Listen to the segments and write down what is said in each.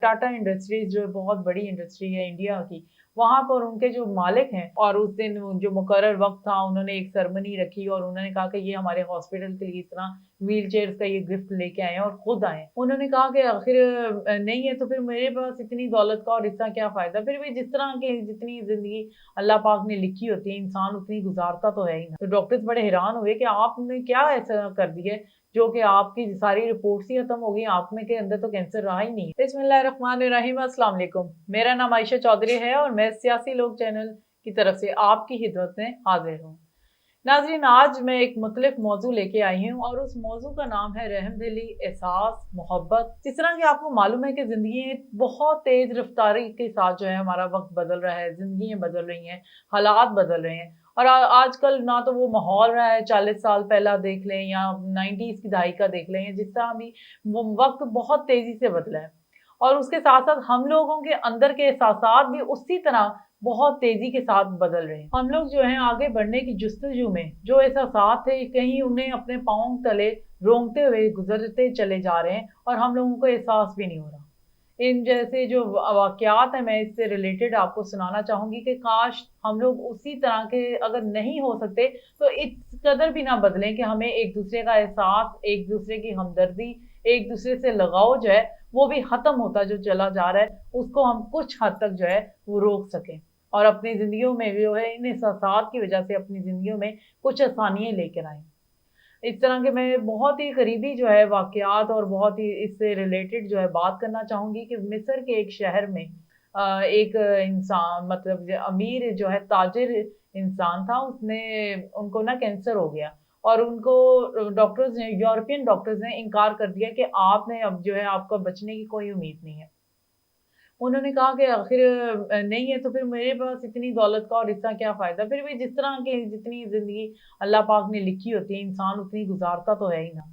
Tata industries जो बहुत बड़ी इंडस्ट्री है इंडिया की, वहाँ पर उनके जो मालिक हैं और उस दिन जो मुकर्रर वक्त था उन्होंने एक सेरेमनी रखी और उन्होंने कहा कि ये हमारे हॉस्पिटल के लिए इतना व्हील चेयर्स का ये गिफ्ट लेके आए हैं और खुद आए हैं। उन्होंने कहा कि आखिर नहीं है तो फिर मेरे पास इतनी दौलत का और इसका क्या फ़ायदा? फिर भी जिस तरह की जितनी ज़िंदगी अल्लाह पाक ने लिखी होती है इंसान उतनी गुज़ारता तो है ही ना। तो डॉक्टर्स बड़े हैरान हुए कि आपने क्या ऐसा कर दिया है जो कि आपकी सारी रिपोर्ट्स ही खत्म हो गई, आँख में के अंदर तो कैंसर रहा ही नहीं है। बिस्मिल्लाहिर्रहमानिर्रहीम, अस्सलाम वालेकुम। मेरा नाम आयशा चौधरी है और मैं सियासी लोग चैनल की तरफ से आपकी खिदमत में हाजिर हूँ। नाज़रीन, आज मैं एक मुख्तलिफ मौजू लेके आई हूँ और उस मौजू का नाम है रहमदिली, एहसास, मोहब्बत। जिस तरह की आपको मालूम है कि ज़िंदगी बहुत तेज़ रफ्तारी के साथ जो है हमारा वक्त बदल रहा है, ज़िंदगियाँ बदल रही हैं, हालात बदल रहे हैं और आजकल ना तो वो माहौल रहा है 40 साल पहला देख लें या 90s की दहाई का देख लें, जिस तरह भी वो वक्त बहुत तेज़ी से बदला है और उसके साथ-साथ हम लोगों के अंदर के एहसासात भी उसी तरह बहुत तेज़ी के साथ बदल रहे हैं। हम लोग जो हैं आगे बढ़ने की जुस्तजू में जो एहसासात थे कहीं उन्हें अपने पाँव तले रोंगते हुए गुज़रते चले जा रहे हैं और हम लोगों को एहसास भी नहीं हो रहा। इन जैसे जो वाक़यात हैं मैं इससे रिलेटेड आपको सुनाना चाहूँगी कि काश हम लोग उसी तरह के अगर नहीं हो सकते तो इस कदर भी ना बदलें कि हमें एक-दूसरे का एहसास, एक-दूसरे की हमदर्दी, एक-दूसरे से लगाव जो है वो भी ख़त्म होता जो चला जा रहा है, उसको हम कुछ हद तक जो है वो रोक सकें। और अपनी ज़िंदगियों में जो है इन एहसासात की वजह से अपनी ज़िंदगियों में कुछ आसानियाँ लेकर आएँ। इस तरह के मैं बहुत ही करीबी जो है वाक़यात और बहुत ही इससे रिलेटेड जो है बात करना चाहूँगी कि मिस्र के एक शहर में एक इंसान मतलब अमीर जो है ताजिर इंसान था, उसने उनको ना कैंसर हो गया और उनको डॉक्टर्स ने यूरोपियन डॉक्टर्स ने इनकार कर दिया कि आपने अब जो है आपका बचने की कोई उम्मीद नहीं है। उन्होंने कहा कि आखिर नहीं है तो फिर मेरे पास इतनी दौलत का और इसका क्या फ़ायदा? फिर भी जिस तरह की जितनी ज़िंदगी अल्लाह पाक ने लिखी होती है, इंसान उतनी गुज़ारता तो है ही ना।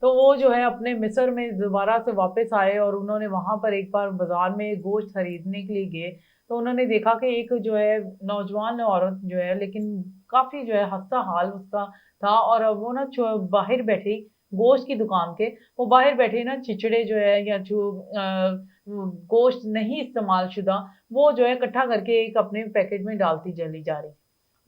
तो वो जो है अपने मिस्र में दोबारा से वापस आए और उन्होंने वहाँ पर एक बार बाज़ार में गोश्त खरीदने के लिए गए, तो उन्होंने देखा कि एक जो है नौजवान औरत जो है लेकिन काफ़ी जो है खस्ता-हाल उसका था और वो ना बाहर बैठी गोश्त की दुकान के, वो बाहर बैठे ना छिछड़े जो है या जो गोश्त नहीं इस्तेमाल शुदा, वो जो है इकट्ठा करके एक अपने पैकेट में डालती चली जा रही।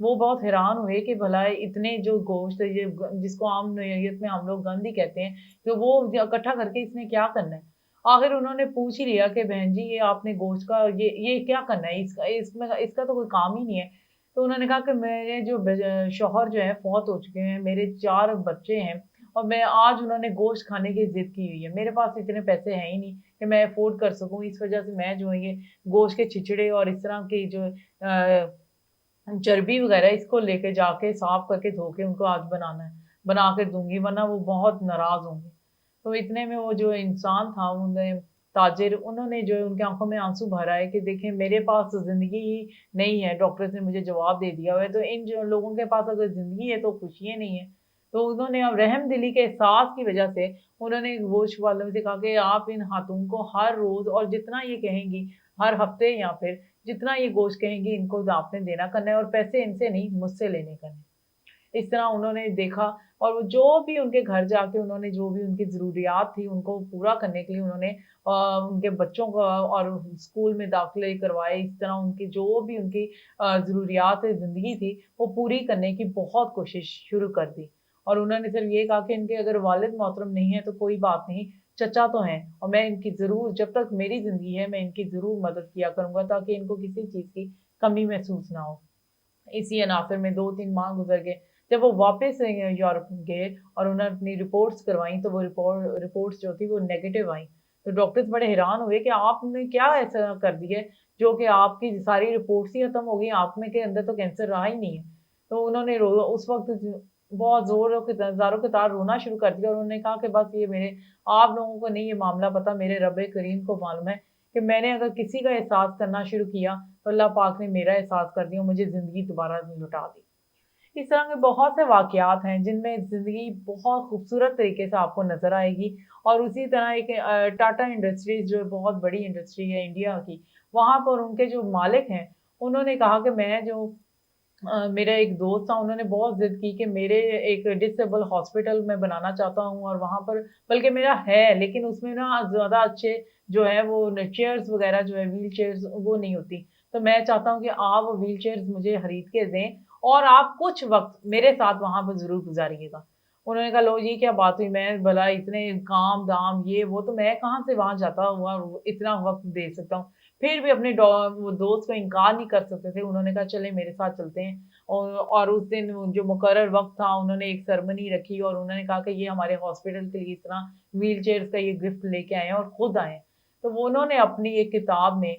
वो बहुत हैरान हुए कि भला इतने जो गोश्त ये जिसको आम नोयत में हम लोग गंद ही कहते हैं, तो वो इकट्ठा करके इसने क्या करना है? आखिर उन्होंने पूछ ही लिया कि बहन जी ये आपने गोश्त का ये क्या करना है? इसका इसमें इसका तो कोई काम ही नहीं है। तो उन्होंने कहा कि मेरे जो शौहर जो है फौत हो चुके हैं, मेरे 4 बच्चे हैं और मैं आज उन्होंने गोश्त खाने की ज़िद की हुई है। मेरे पास इतने पैसे हैं ही नहीं कि मैं अफ़ोर्ड कर सकूँ, इस वज़ह से मैं जो है ये गोश्त के छिचड़े और इस तरह की जो चर्बी वग़ैरह इसको लेके जाके साफ़ करके धो के उनको आज बनाना है, बना के दूँगी वरना वो बहुत नाराज़ होंगे। तो इतने में वो जो इंसान था उन्हें ताजिर उन्होंने जो है उनकी आँखों में आँसू भर आए कि देखिए मेरे पास तो ज़िंदगी ही नहीं है, डॉक्टर्स ने मुझे जवाब दे दिया हुआ है, तो इन जो लोगों के पास अगर ज़िंदगी है तो खुशियाँ नहीं है। तो उन्होंने अब रहमदिली के एहसास की वज़ह से उन्होंने गोश्त वालों से कहा कि आप इन खातून को हर रोज़ और जितना ये कहेंगी, हर हफ़्ते या फिर जितना ये गोश्त कहेंगी इनको आपने देना करना है और पैसे इनसे नहीं मुझसे लेने करने। इस तरह उन्होंने देखा और वो जो भी उनके घर जाके उन्होंने जो भी उनकी ज़रूरियात थी उनको पूरा करने के लिए उन्होंने उनके बच्चों को और स्कूल में दाखिले करवाए। इस तरह उनकी जो भी उनकी ज़रूरियात ज़िंदगी थी वो पूरी करने की बहुत कोशिश शुरू कर दी। और उन्होंने सिर्फ़ ये कहा कि इनके अगर वालिद मोहतरम नहीं है तो कोई बात नहीं, चचा तो हैं और मैं इनकी ज़रूर जब तक मेरी ज़िंदगी है मैं इनकी ज़रूर मदद किया करूँगा ताकि इनको किसी चीज़ की कमी महसूस ना हो। इसी अनासर में 2-3 माह गुज़र गए। जब वो वापस यूरोप गए और उन्होंने अपनी रिपोर्ट्स करवाई तो वो रिपोर्ट्स जो थी वो नेगेटिव आई। तो डॉक्टर्स बड़े हैरान हुए कि आपने क्या ऐसा कर दिया है जो कि आपकी सारी रिपोर्ट्स ही खत्म हो गई, आप में के अंदर तो कैंसर रहा ही नहीं है। तो उन्होंने रो उस वक़्त बहुत ज़ोरों के ज़ारों-के-तार रोना शुरू कर दिया और उन्होंने कहा कि बस ये मेरे आप लोगों को नहीं ये मामला पता, मेरे रब-ए-करीम को मालूम है कि मैंने अगर किसी का एहसास करना शुरू किया तो अल्लाह पाक ने मेरा एहसास कर दिया और मुझे ज़िंदगी दोबारा लौटा दी। इस तरह के बहुत से वाक़यात हैं जिनमें ज़िंदगी बहुत खूबसूरत तरीके से आपको नज़र आएगी और उसी तरह एक टाटा इंडस्ट्रीज़ जो बहुत बड़ी इंडस्ट्री है इंडिया की, वहाँ पर उनके जो मालिक हैं, उन्होंने कहा कि मैं जो मेरा एक दोस्त था, उन्होंने बहुत ज़िद की कि मेरे एक डिसेबल हॉस्पिटल मैं बनाना चाहता हूँ और वहाँ पर बल्कि मेरा है, लेकिन उसमें ना ज़्यादा अच्छे जो है वो न चेयर्स वग़ैरह जो है व्हील चेयर्स वो नहीं होती। तो मैं चाहता हूँ कि आप वो व्हील चेयर्स मुझे खरीद के दें और आप कुछ वक़्त मेरे साथ वहाँ पर ज़रूर गुज़ारिएगा। उन्होंने कहा लो ये क्या बात हुई? मैं भला इतने काम-दाम ये वो तो मैं कहाँ से वहाँ जाता हुआ इतना वक़्त दे सकता हूँ। फिर भी अपने वो दोस्त को इनकार नहीं कर सकते थे। उन्होंने कहा चलें मेरे साथ चलते हैं। और उस दिन जो मुकर्रर वक़्त था उन्होंने एक सेरेमनी रखी और उन्होंने कहा कि ये हमारे हॉस्पिटल के लिए इस तरह व्हील चेयर्स का ये गिफ्ट लेके आए हैं और खुद आए हैं। तो वो उन्होंने अपनी एक किताब में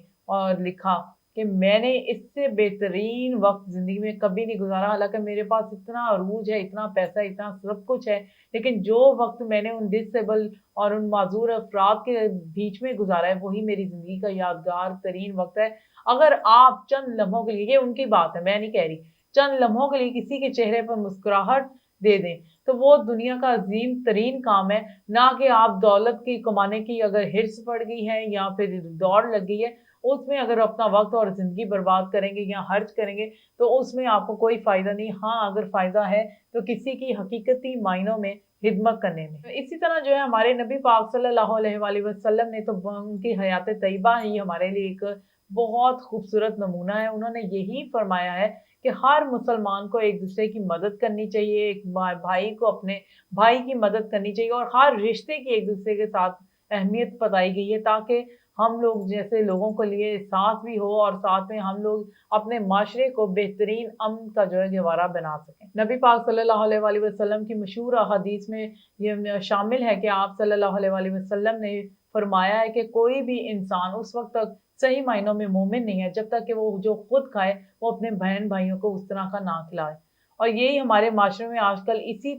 लिखा कि मैंने इससे बेहतरीन वक़्त ज़िंदगी में कभी नहीं गुज़ारा। हालाँकि मेरे पास इतना अरूज है, इतना पैसा, इतना सब कुछ है, लेकिन जो वक़्त मैंने उन डिसेबल और उन माज़ूर अफ़राद के बीच में गुज़ारा है, वही मेरी ज़िंदगी का यादगार तरीन वक़्त है। अगर आप चंद लम्हों के लिए ये उनकी बात है, मैं नहीं कह रही, चंद लम्हों के लिए किसी के चेहरे पर मुस्कुराहट दे दें, तो वो दुनिया का अज़ीम तरीन काम है, ना कि आप दौलत की कमाने की अगर हिर्स पड़ गई है या फिर दौड़ लग गई है, उसमें अगर अपना वक़्त और ज़िंदगी बर्बाद करेंगे या खर्च करेंगे, तो उसमें आपको कोई फ़ायदा नहीं। हाँ, अगर फ़ायदा है, तो किसी की हकीकती मायनों में खिदमत करने में। तो इसी तरह जो है हमारे नबी पाक सल्लल्लाहु अलैहि वसल्लम ने तो उनकी हयात तैयबा ही हमारे लिए एक बहुत खूबसूरत नमूना है। उन्होंने यही फरमाया है कि हर मुसलमान को एक-दूसरे की मदद करनी चाहिए, एक भाई को अपने भाई की मदद करनी चाहिए और हर रिश्ते की एक-दूसरे के साथ अहमियत बताई गई है ताकि हम लोग जैसे लोगों के लिए साथ भी हो और साथ में हम लोग अपने माशरे को बेहतरीन अमन का जो है गहवारा बना सकें। नबी पाक सल्लल्लाहु अलैहि वसल्लम की मशहूर अहादीस में ये शामिल है कि आप सल्लल्लाहु अलैहि वसल्लम ने फरमाया है कि कोई भी इंसान उस वक़्त तक सही मायनों में मोमिन नहीं है जब तक कि वो जो खुद खाए वो अपने बहन-भाइयों को उस तरह का ना खिलाए। और यही हमारे माशरे में आजकल इसी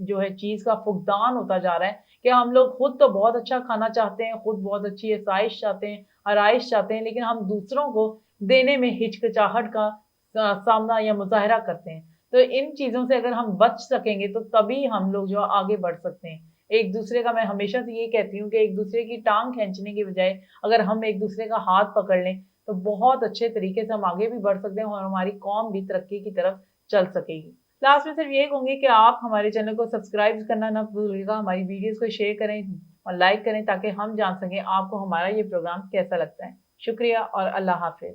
जो है चीज़ का फुकदान होता जा रहा है कि हम लोग खुद तो बहुत अच्छा खाना चाहते हैं, खुद बहुत अच्छी आसाइश चाहते हैं, आराइश चाहते हैं, लेकिन हम दूसरों को देने में हिचकिचाहट का सामना या मुज़ाहरा करते हैं। तो इन चीज़ों से अगर हम बच सकेंगे तो तभी हम लोग जो आगे बढ़ सकते हैं। एक-दूसरे का मैं हमेशा से ये कहती हूँ कि एक-दूसरे की टाँग खींचने की बजाय अगर हम एक-दूसरे का हाथ पकड़ लें, तो बहुत अच्छे तरीके से हम आगे भी बढ़ सकते हैं और हमारी कौम भी तरक्की की तरफ चल सकेगी। लास्ट में सिर्फ यही कहूँगी कि आप हमारे चैनल को सब्सक्राइब करना ना भूलिएगा, हमारी वीडियोज़ को शेयर करें और लाइक करें ताकि हम जान सकें आपको हमारा ये प्रोग्राम कैसा लगता है। शुक्रिया और अल्लाह हाफ़िज़।